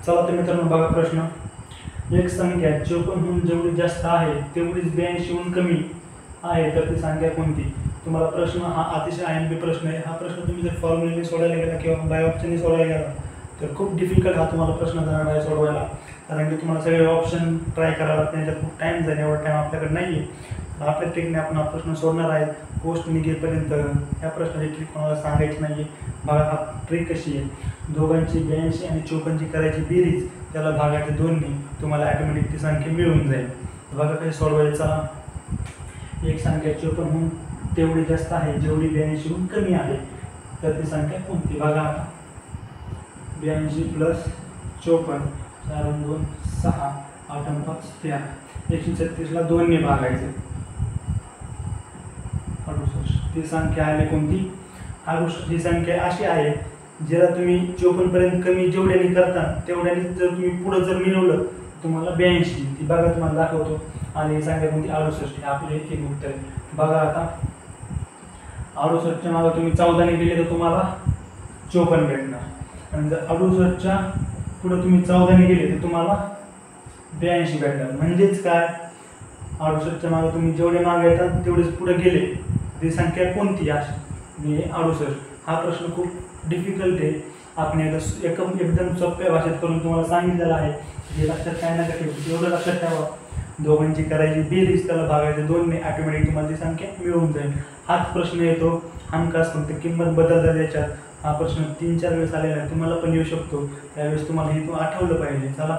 चला तर मित्रांनो बघा प्रश्न। एक संख्या 54हून जेवढी जास्त आहे तेवढीच 82हून कमी आहे तर ती संख्या कोणती। तुम्हाला प्रश्न हा अतिशय आयएमपी प्रश्न आहे। हा प्रश्न तुम्ही जर फॉर्म्युलेने सोडवायला गेला किंवा बाय ऑप्शनने सोडवायला गेला तर खूप डिफिकल्ट हा तुम्हाला प्रश्न जाणार आहे सोडवायला, कारण की तुम्हाला सगळे ऑप्शन ट्राय करावे लागतात, त्याच्यात खूप टाईम जाईल, एवढा टाईम आपल्याकडे नाही आहे। आपल्या ट्रिकने आपण हा प्रश्न सोडणार आहे पोस्ट निघेपर्यंत। ह्या प्रश्नाची ट्रिक कोणाला सांगायची नाही आहे। बघा हा ट्रिक कशी आहे, दोघांची 82 आणि 54ची करायची बेरीज, त्याला भागाचे 2ने तुम्हाला ऑटोमॅटिक ती संख्या मिळून जाईल। बघा काही सोडवायचा। एक संख्या 54हून तेवढी जास्त आहे जेवढी 82हून कमी आहे तर ती संख्या कोणती। बघा आता 82 प्लस 54, 4 2 6, 8 5 13, 136ला 2ने भागायचे, 68। ती संख्या आहे कोणती। 68 ही संख्या अशी आहे ज्याला तुम्ही 54 पर्यंत कमी जेवढ्याने करता तेवढ्याने जर तुम्ही पुढे जर मिळवलं तुम्हाला 82 ती बघा तुम्हाला दाखवतो। आणि ही संख्या कोणती 68 आपले एक उत्तर आहे। बघा आता 68च्या मागे तुम्ही 14ने गेले तर तुम्हाला 54 भेटणार, आणि जर 68च्या पुढे तुम्ही 14ने गेले तर तुम्हाला 82 भेटणार। म्हणजेच काय, 68च्या मागे तुम्ही जेवढे मागे येतात तेवढेच पुढे गेले ती संख्या कोणती अशी 68। हा प्रश्न खूप डिफिकल्ट आहे, आपण एकदम सोप्या भाषेत करून तुम्हाला सांगितलेलं आहे। हे लक्षात काय नका ठेवू, एवढं लक्षात ठेवा, दोघांची करायची बेरीज त्याला भागायचे 2ने ऑटोमॅटिक तुम्हाला ती संख्या मिळून जाईल। हाच प्रश्न येतो हमखास, फक्त किंमत बदलतात याच्यात। हा प्रश्न 3-4 वेळेस आलेला आहे, तुम्हाला पण येऊ शकतो, त्यावेळेस तुम्हाला हे आठवलं पाहिजे। चला